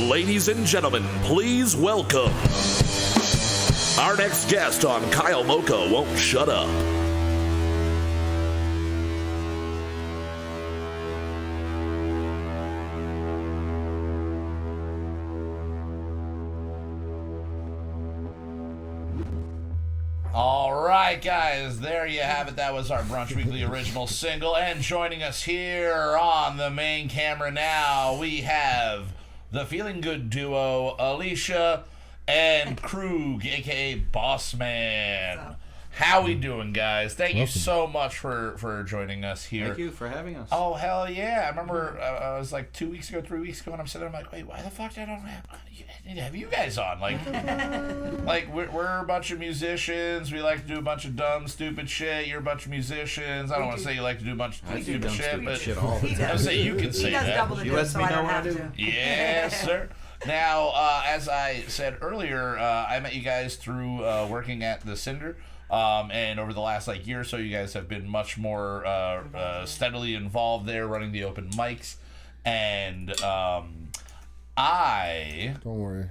Ladies and gentlemen, please welcome our next guest on Kyle Mocha Won't Shut Up. All right, guys, there you have it. That was our Brunch Weekly original single. And joining us here on the main camera now, we have the Feeling Good duo, Alicia and Krug, a.k.a. Bossman. How we doing, guys? Thank you so much for joining us here. Thank you for having us. Oh, hell yeah. I remember I was like 2 weeks ago, 3 weeks ago, and I'm sitting there, I'm like, wait, why the fuck did I don't have you guys on? Like we're a bunch of musicians. We like to do a bunch of dumb, stupid shit. You're a bunch of musicians. I don't want to say you like to do a bunch of stupid shit, but all the time. I say you can say that. You let me know what I do. Yes, sir. Now, as I said earlier, I met you guys through working at the Cinder. And over the last year or so, you guys have been much more steadily involved there, running the open mics. And Don't worry.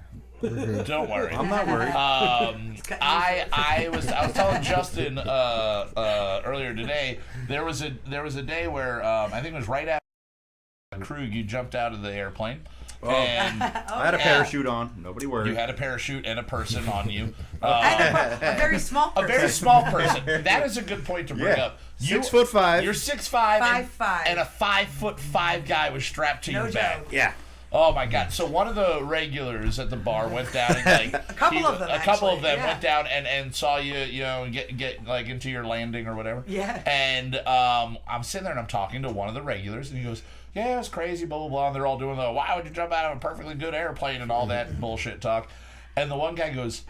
don't worry. I'm not worried. I was telling Justin earlier today. There was a day where I think it was right after Krug, you jumped out of the airplane. Oh. And I had a parachute on. Nobody worried. you had a parachute and a person on you. And a very small person. A very small person. That is a good point to bring up. 6'5". You're 6'5", 5'5", and a 5'5" guy was strapped to your back. joke. Yeah. Oh my God! So one of the regulars at the bar went down and a couple of them went down and saw you, get into your landing or whatever. Yeah. And I'm sitting there and I'm talking to one of the regulars and he goes, "Yeah, it was crazy, blah blah blah." And they're all doing the, "Why would you jump out of a perfectly good airplane?" and all that bullshit talk. And the one guy goes,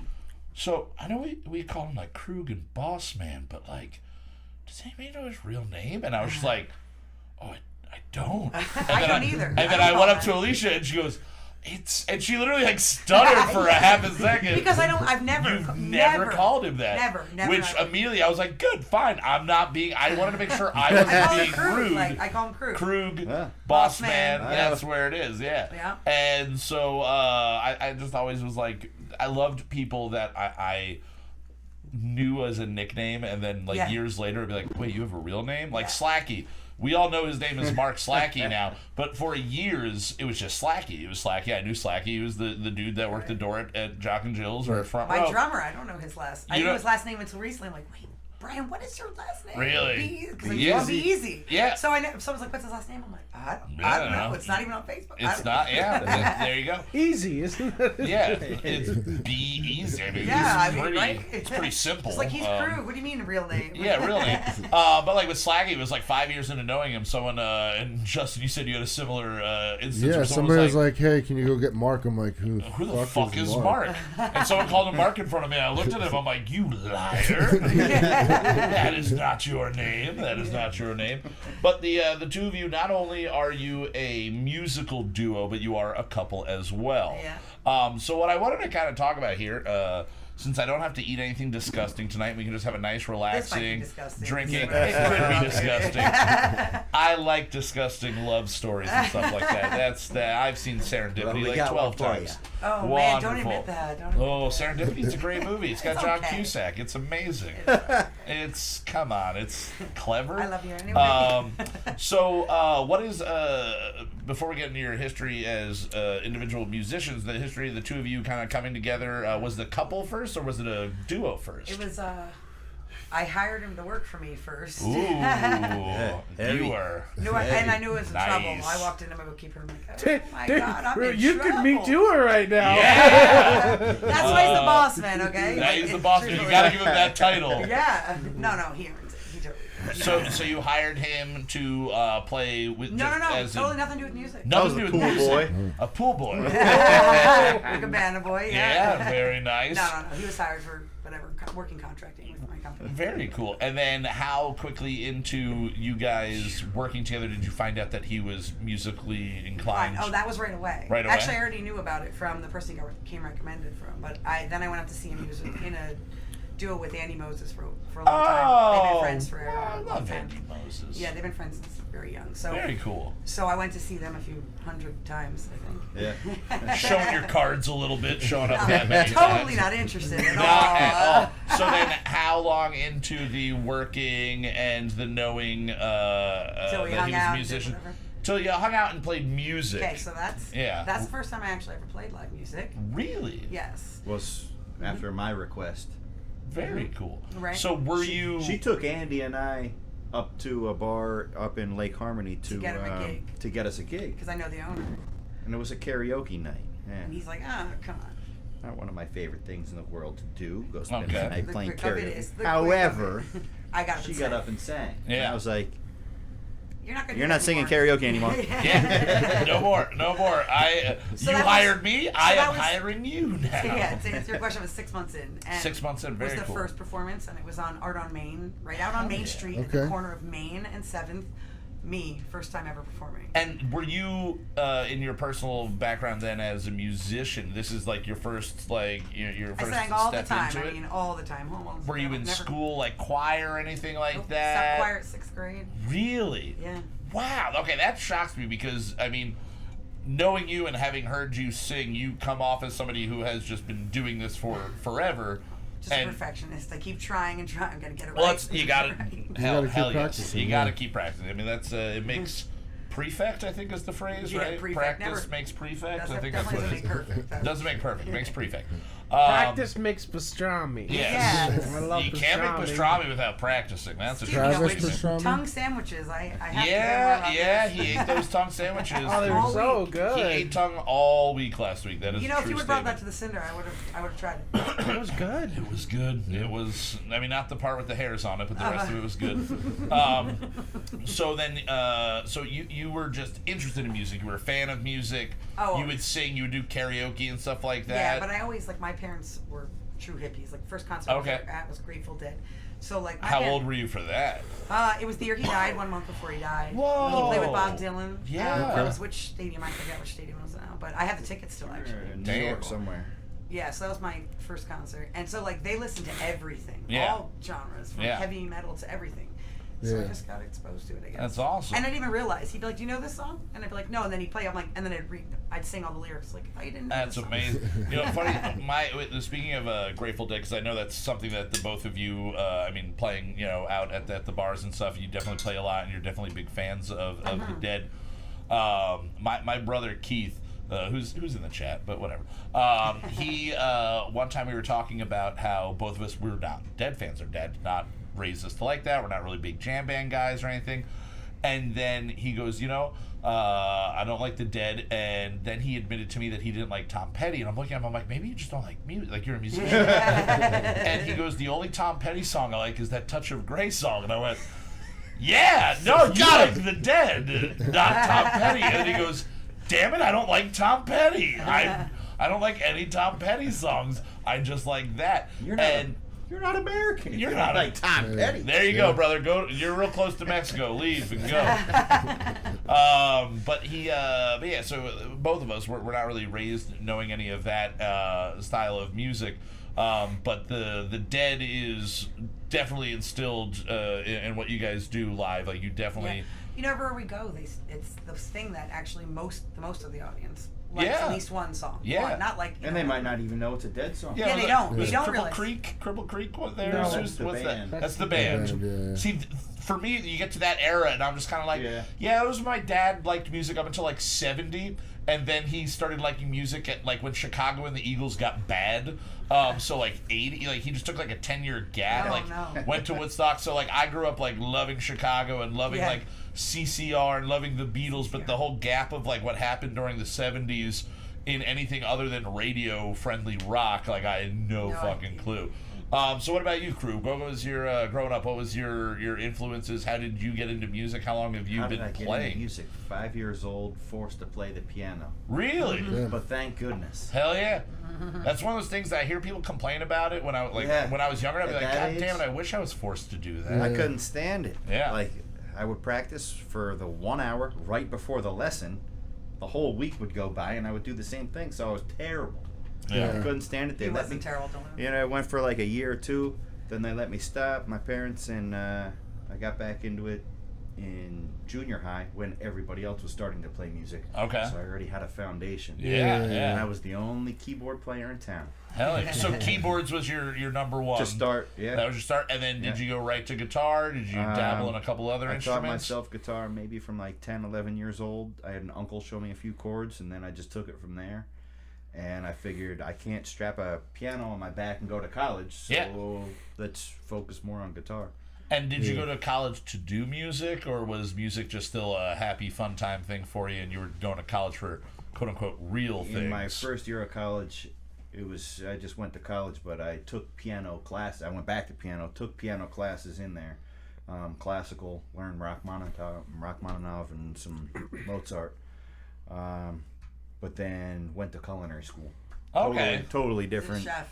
"So I know we call him like Krug and Bossman, but does anybody know his real name?" And I was just like, "Oh, I don't." I don't either. And then I went up to Alicia and she goes, and she literally stuttered for a half a second. Because I've never. You've never called him that. Never. Which immediately I was like, good, fine. I wanted to make sure I wasn't being rude. I call him Krug. Krug, Yeah. Bossman, Bossman. that's where it is, yeah. Yeah. And so I just always was like, I loved people that I knew as a nickname, and then years later I'd be like, wait, you have a real name? Like Slacky. We all know his name is Mark Slacky now, but for years it was just Slacky. It was Slacky. I knew Slacky. He was the dude that worked the door at Jock and Jill's or front row. My drummer, I don't know his last. I knew his last name until recently. I'm like, wait, Brian, what is your last name? Really? Because it used to be easy. Yeah. So I know. Someone's like, what's his last name? I'm like, I don't know. It's not even on Facebook. It's not. Yeah. There you go. Easy, isn't it? Yeah. It's be easy. I mean, right? It's pretty simple. It's like he's Krug. What do you mean real name? Yeah, real name. But with Slacky, it was 5 years into knowing him. Someone and Justin, you said you had a similar instance. Yeah, where somebody was like, "Hey, can you go get Mark?" I'm like, "Who the fuck is Mark?" And someone called him Mark in front of me. I looked at him. I'm like, "You liar! That is not your name. That is not your name." But the two of you, not only are you a musical duo, but you are a couple as well. Yeah. So what I wanted to kind of talk about here, since I don't have to eat anything disgusting tonight, we can just have a nice, relaxing drinking. It could be disgusting. I like disgusting love stories and stuff like that. I've seen Serendipity 12 times. Oh, Wonderful. man, don't admit that. Serendipity is a great movie. It's got John Cusack. It's amazing. It's clever. I love you anyway. So what is, before we get into your history as individual musicians, the history of the two of you kind of coming together, was the couple first or was it a duo first? It was, I hired him to work for me first. Ooh, you were. And I knew it was in Nice. trouble. I walked into my bookkeeper and I'm like, oh my God, I'm in You trouble. could meet Dewar right now. Yeah. That's why he's the boss man, okay? Now he's the boss. You gotta give him that title. Yeah. No, he earns it. He totally. So you hired him to play with? No. Totally nothing to do with music. Nothing to do with music. A pool boy. Like a band boy. Yeah, very nice. No. He was hired for whatever working contracting with my company. Very cool. And then how quickly into you guys working together did you find out that he was musically inclined? Oh, that was right away. Right away? Actually, I already knew about it from the person he came recommended from. But then I went up to see him. He was in a do it with Andy Moses for a long time. They've been friends for I a long love time. Andy Moses. Yeah, they've been friends since very young. So Very cool. So I went to see them a few hundred times, I think. Yeah. Showing your cards a little bit, showing up that many Totally times. not interested at Not all. at all. So then, how long into the working and the knowing Till we that hung he was out a and musician? did whatever. Till you hung out and played music. Okay, so that's the first time I actually ever played live music. Really? Yes. Was after my request. Very cool. Right. So were you? She took Andy and I up to a bar up in Lake Harmony to get him a gig. to get us a gig, Because I know the owner. and it was a karaoke night. And Yeah. he's like, come on. Not one of my favorite things in the world to do. Go spend Okay. the night The playing quick of it is- karaoke. the However, quick of it. I got up she and got sang. up and sang. Yeah. And I was like, You're not gonna. "You're do not that singing anymore. karaoke anymore." Yeah. No more. So You that hired was- me. so I that am was- hiring you now. Yeah, to answer your question, I was 6 months in. And 6 months in, very was the cool. first performance, and it was on Art on Main, right out on Main Street, at Okay. the corner of Main and 7th. Me, first time ever performing. And were you, in your personal background then as a musician, this is like your first, like, your I first sang all the step time. into I it? mean, all the time. Almost. Were you in Never- school, like choir or anything like Nope, that? Stopped choir at 6th grade. Really? Yeah. Wow. Okay, that shocks me because, I mean, knowing you and having heard you sing, you come off as somebody who has just been doing this for forever. Just and a perfectionist. I keep trying and trying. I'm gonna get it well, right. it's, you gotta, Right. hell, gotta keep hell yes. practicing, You yeah. gotta keep practicing. I mean, that's, it makes prefect, I think is the phrase, Yeah, right? prefect. Practice Never- makes prefect. I Doesn't- think that's definitely what doesn't it make is. perfect. though. Doesn't make perfect, makes prefect. Practice makes pastrami. Yes. I love You can't make pastrami. pastrami without practicing. That's a Dude, true you know, Travis statement. pastrami? Tongue sandwiches. I have to learn more Yeah, about yeah, this. he ate those tongue sandwiches. Oh, they were All so week. He good. ate tongue all week last week. That is You a know, if true you would have brought that statement. to the Cinder, I would have tried it. It was good. It was good. It was. I mean, not the part with the hairs on it, but the rest of it was good. So then, so you were just interested in music. You were a fan of music. Oh. You would sing. You would do karaoke and stuff like that. Yeah, but I always, like, my parents were true hippies. Like, first concert I was Okay. ever at was Grateful Dead. So, like, my How parents- old were you for that? It was the year he died, 1 month before he died. Whoa. He played with Bob Dylan. Yeah. That was which stadium? I forget which stadium it was now. But I have the tickets still, actually. In New Damn. York somewhere. Yeah, so that was my first concert. And so, like, they listened to everything. Yeah. All genres, from Yeah. heavy metal to everything. So I Yeah. just got exposed to it, I guess. That's awesome. And I didn't even realize. He'd be like, "Do you know this song?" And I'd be like, "No." And then he'd play. I'm like, and then I'd sing all the lyrics. Like, "Oh, you didn't know That's this song." amazing. You know, funny. Speaking of Grateful Dead, because I know that's something that the both of you, I mean, playing, you know, out at the bars and stuff. You definitely play a lot, and you're definitely big fans of the Dead. My brother Keith, who's in the chat, but whatever. He one time we were talking about how both of us we're not Dead fans. Our dad did not raise us to like that. We're not really big jam band guys or anything. And then he goes, you know, I don't like the Dead. And then he admitted to me that he didn't like Tom Petty. And I'm looking at him, I'm like, maybe you just don't like music. Like, you're a musician. And he goes, the only Tom Petty song I like is that Touch of Grey song. And I went, yeah, no, you like the Dead, not Tom Petty. And he goes, damn it, I don't like Tom Petty. I don't like any Tom Petty songs. I just like that. You're not American. You're not like Tom Petty. There you go, brother. Go. You're real close to Mexico. Leave and go. But yeah. So both of us, we're not really raised knowing any of that style of music. But the Dead is definitely instilled in what you guys do live. Like, you definitely. Yeah. You know, everywhere we go, it's the thing that actually the most of the audience likes Yeah. at least one song. Yeah. One, not like. And they might not even know it's a Dead song. Yeah, was they it- don't. was They don't Cripple realize. Cripple Creek. What there? No, Who's- that's the what's band. that? That's the band. Yeah. See, for me, you get to that era, and I'm just kind of like, yeah, it was my dad liked music up until like 70, and then he started liking music at like when Chicago and the Eagles got bad. So like 80, like he just took like a 10-year gap. Oh, like no. went to Woodstock. So like I grew up like loving Chicago and loving Yeah. like CCR and loving the Beatles, but the whole gap of like what happened during the 70s in anything other than radio-friendly rock, like I had no fucking idea. clue. So what about you, Crew? What was your growing up? What was your influences? How did you get into music? How long have you How did been I get into playing? music? 5 years old, forced to play the piano. Really? Yeah. But thank goodness. Hell yeah! That's one of those things that I hear people complain about it when I when I was younger. I'd be At like, that God age? damn it! I wish I was forced to do that. Yeah. I couldn't stand it. Yeah. Like, I would practice for the 1 hour right before the lesson. The whole week would go by, and I would do the same thing, so I was terrible. Yeah. I couldn't stand it. They He let wasn't me. terrible to learn. You know, I went for like a year or two. then they let me stop. My parents and I got back into it in junior high when everybody else was starting to play music. Okay. So I already had a foundation. Yeah. And I was the only keyboard player in town. Hell yeah. So keyboards was your number one. To start, yeah. That was your start. And then did you go right to guitar? Did you dabble in a couple other I instruments? taught myself guitar maybe from like 10, 11 years old. I had an uncle show me a few chords, and then I just took it from there. And I figured I can't strap a piano on my back and go to college, so let's focus more on guitar. And did you go to college to do music, or was music just still a happy, fun time thing for you, and you were going to college for quote-unquote real things? In my first year of college, I just went to college, but I took piano classes. I went back to piano, took piano classes in there. Classical, learned Rachmaninoff and some Mozart. But then went to culinary school. Okay. Totally different. Chef.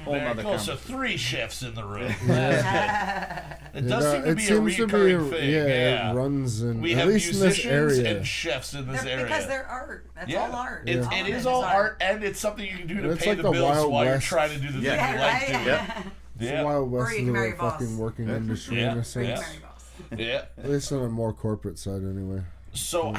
Whole Very nother cool. So conversation. 3 chefs in the room. It does seem to be a seems to recurring be thing. It runs in, We at have least in this musicians area. and chefs in this area. Because they're art. That's all art. It All of is it all art, and it's something you can do to It's pay like the the bills Wild while you're West. trying to do the thing Yeah. you like to. Yep. It's Yeah. the Wild West you of can marry the a boss. fucking working industry Yeah. in a sense. Yeah. Mary Boss. Yeah. At least on a more corporate side, anyway. So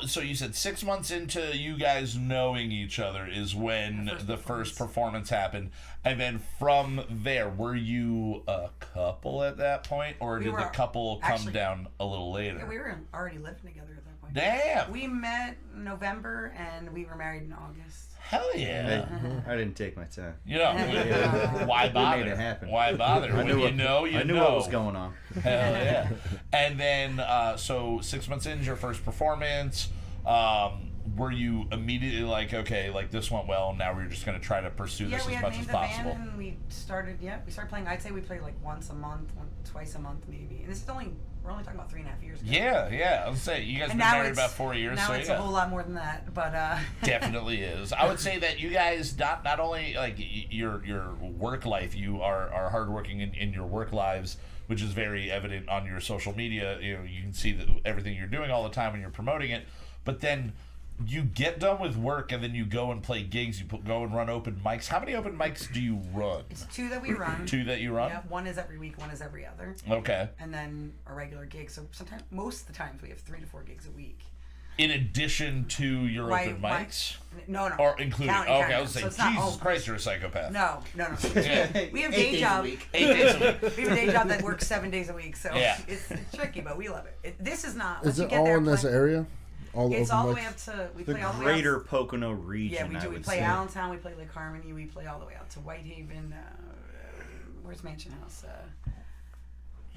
so you said 6 months into you guys knowing each other is when the first performance happened, and then from there, were you a couple at that point, or did the couple come down a little later? Yeah, we were already living together at that point. Damn. We met in November and we were married in August. Hell yeah. I didn't take my time. You know, why bother? made it happen. Why bother? When you know, you I knew know. what was going on. Hell yeah. And then, so 6 months into your first performance, were you immediately like, okay, like this went well, now we're just going to try to pursue this as much as possible? Band and we started playing. I'd say we played like once a month, twice a month maybe. And this is we're only talking about 3.5 years ago. Yeah. I was say you guys have been married about 4 years. Now so it's a whole lot more than that, but definitely is. I would say that you guys not only like your work life, you are hardworking in your work lives, which is very evident on your social media. You know, you can see everything you're doing all the time when you're promoting it, but then you get done with work and then you go and play gigs. You go and run open mics. How many open mics do you run? it's 2 that we run. 2 that you run? Yeah, 1 is every week, 1 is every other. Okay. And then a regular gig. So most of the times we have 3 to 4 gigs a week. In addition to your open mics? No. Or including? Counting, I was so saying, it's not Jesus Christ, you're a psychopath. No. Yeah. We have 8 day days job. a week. 8 days a week. We have a day job that works 7 days a week, so Yeah. it's tricky, but we love it. This is not. Is once you it get all there, in this area? All the It's open all the mics? way up to. We The play all the way greater out. Pocono region. Yeah, we do. I We would play say. Allentown. We play Lake Harmony. We play all the way out to Whitehaven. Where's Mansion House?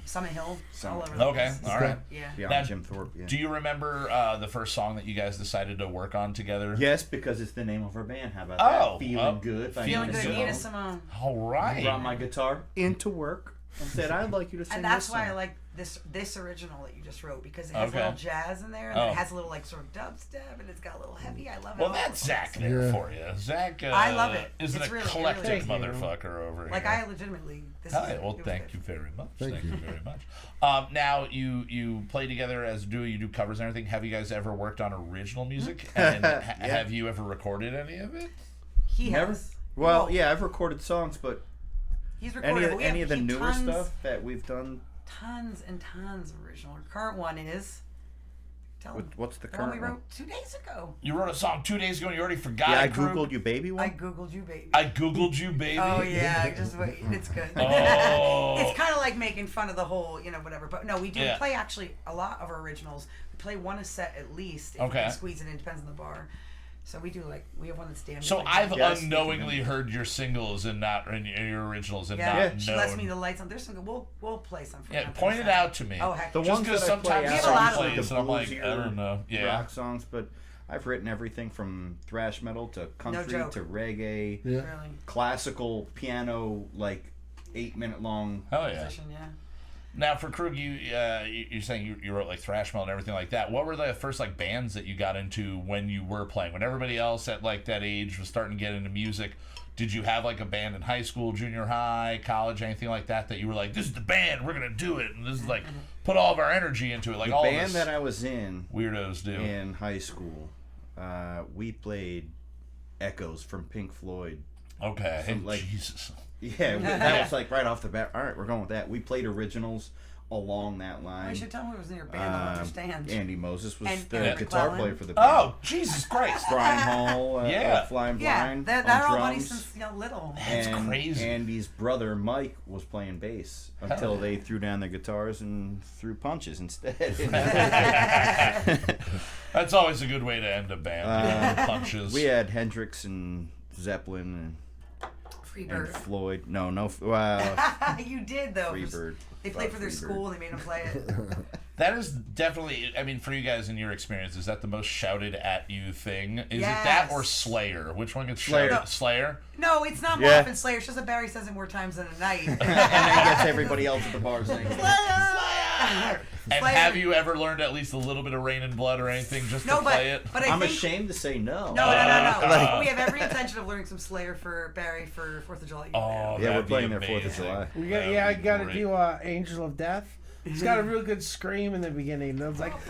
Summit Hill. All over the Okay, place. all right. Yeah. Beyond Now, Jim Thorpe. Yeah. Do you remember the first song that you guys decided to work on together? Yes, because it's the name of our band. How about Oh, that? Feeling Good. by Feeling Nina good, Simone. Nina Simone. All right. Brought my guitar into work and said, "I'd like you to sing And that's this why song." I like this original that you just wrote, because it has Okay. a little jazz in there, and Oh. it has a little like sort of dubstep, and it's got a little heavy. I love it. Well, all that's over the Zach place. there Yeah. for you. Zach I love it. is an It's really- eclectic really- motherfucker over here. Like I legitimately. This Hell is yeah, well, it was thank good. you very much. Thank you you. very much. Now, you play together as a duo, you do covers and everything. Have you guys ever worked on original music? And have you ever recorded any of it? He Never. has. Well, Oh, yeah, I've recorded songs, but He's recorded. but we any have of the newer tons, stuff that we've done. Tons and tons of original. Our current one is. Tell him. What's the The one we current one? wrote 2 days ago. You wrote a song 2 days ago and you already forgot Yeah, I it, Krug? googled you, baby. I One. googled you, baby. I googled you, baby. Oh yeah, just wait. It's good. Oh. It's kind of like making fun of the whole, whatever. But no, we do Yeah. play actually a lot of our originals. We play one a set at least. If Okay. we can squeeze it in, depends on the bar. So we do we have one that's damn. So like I've Yes. unknowingly heard your singles and your originals and yeah. not She known. lets me the lights on. There's some. We'll play some. For Yeah, you. point it out to me. Oh heck. The Just ones because that I play sometimes out We have a song lot of plays the and I'm like, bluesier I don't know. Yeah. rock songs, but I've written everything from thrash metal to country joke. to reggae, Yeah. Really. classical piano, like 8-minute long. Hell yeah. Position, yeah. Now for Krug, you're saying you wrote like thrash metal and everything like that. What were the first like bands that you got into when you were playing? When everybody else at like that age was starting to get into music, did you have like a band in high school, junior high, college, anything like that you were like, this is the band, we're gonna do it, and this is like put all of our energy into it, like The all band of us that I was in weirdos do. in high school, we played Echoes from Pink Floyd Okay. So, like, Jesus. Yeah, that was like right off the bat. All right, we're going with that. We played originals along that line. You should tell me who was in your band. I'll understand. Andy Moses was And the Eric guitar McClellan. player for the band. Oh, Jesus Christ. Brian Hall, Flying Yeah, Blind they're on all drums. buddies since little. That's And crazy. Andy's brother Mike was playing bass until they threw down their guitars and threw punches instead. That's always a good way to end a band. Punches. We had Hendrix and Zeppelin and Freebird. Floyd. Wow. You did though. Freebird. They played for their Freebird. school and they made them play it. That is definitely, I mean, for you guys in your experience, is that the most shouted at you thing? Is Yes. it that or Slayer? Which one gets Slayer. shouted? Slayer? No, it's not more Yeah. often Slayer. It's just that Barry says it more times than a night. And then gets everybody else at the bar saying, And Slayer. have you ever learned at least a little bit of Rain and Blood or anything just to play it? but I I'm think, ashamed to say no. No. We have every intention of learning some Slayer for Barry for 4th of July. Oh, Yeah, we're that'd be playing their 4th of amazing. July. I got to great. do Angel of Death. It's got a real good scream in the beginning. And I was like, You'll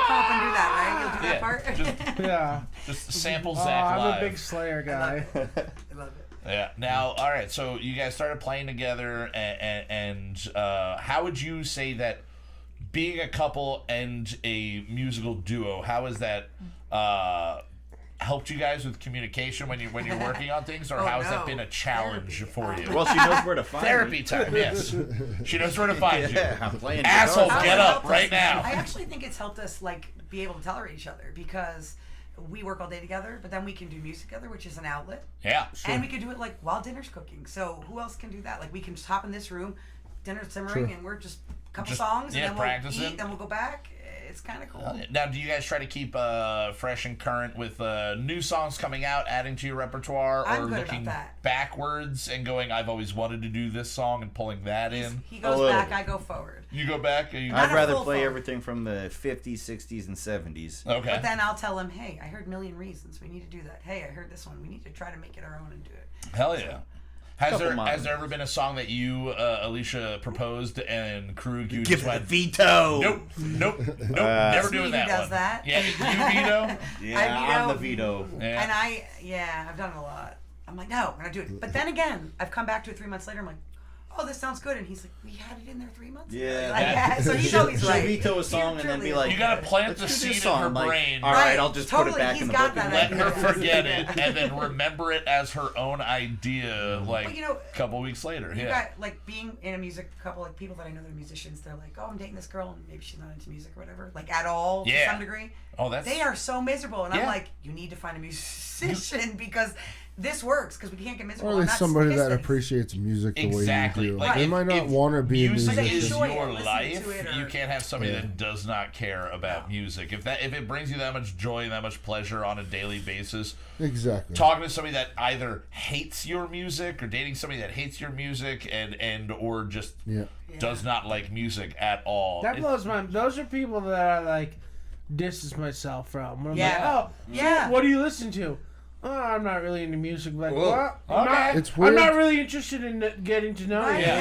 come up and do that, right? You'll do that Yeah, part? yeah. Just sample Oh, Zach I'm live. a big Slayer guy. I love it. Yeah. Now, all right. So you guys started playing together, and how would you say that being a couple and a musical duo? How has that helped you guys with communication when you're working on things, or Oh, how has that no. been a challenge Therapy. for you? Well, she knows where to find Therapy me. time. Yes. She knows where to find Yeah, you. I'm playing Asshole, guitar. get It's up helped right us- now. I actually think it's helped us be able to tolerate each other because we work all day together, but then we can do music together, which is an outlet. Yeah. And we can do it while dinner's cooking. So who else can do that? Like we can just hop in this room, dinner's simmering, and we're just a couple Just, songs, yeah, and then we'll practicing. eat, then we'll go back. It's kind of cool. Now, do you guys try to keep fresh and current with new songs coming out, adding to your repertoire, I'm or good about looking that. backwards and going, I've always wanted to do this song and pulling that in? He goes little. back, I go forward. You go back? Or you... Not I'd a rather full play phone. everything from the 50s, 60s, and 70s. Okay. But then I'll tell him, hey, I heard Million Reasons. We need to do that. Hey, I heard this one. We need to try to make it our own and do it. Hell yeah. Has Couple there modern ever been a song that you, Alicia, proposed and Krug, you Give just it a went, veto. nope, never doing Who that does one. that? Yeah, you veto? Yeah, I I'm the veto. veto. Yeah. And I've done it a lot. I'm like, no, I'm gonna do it. But then again, I've come back to it 3 months later. I'm like, oh, this sounds good. And he's like, we had it in there 3 months ago. Yeah. Like, yeah. So he's always She'll right. veto a song and then be like, You gotta plant let's the do seed this in song. her I'm like, brain. all right, Right, I'll just put totally, it back he's in the got book. And that Let let her forget it and then remember it as her own idea, like But, you know, a couple weeks later. You Yeah. got being in a music couple, like people that I know that are musicians, they're like, oh, I'm dating this girl and maybe she's not into music or whatever, like at all Yeah. to some degree. Oh, that's. They are so miserable, and Yeah. I'm like, you need to find a musician because this works because we can't get miserable. Or at I'm least not somebody that sadistic. appreciates music the Exactly. way you do. Like, They if- might not if want to be a music But they musician. is enjoy it, your listen life, to it, or- you can't have somebody Yeah. that does not care about music. If it brings you that much joy and that much pleasure on a daily basis, Exactly. talking to somebody that either hates your music or dating somebody that hates your music and or just Yeah. does not like music at all. That blows my. Those are people that I like distance myself from. I'm Yeah. like, oh, Yeah. What do you listen to? Oh, I'm not really into music. Like, Whoa. what? I'm Okay. not. It's I'm weird. not really interested in getting to know Right, you. Yeah. yeah.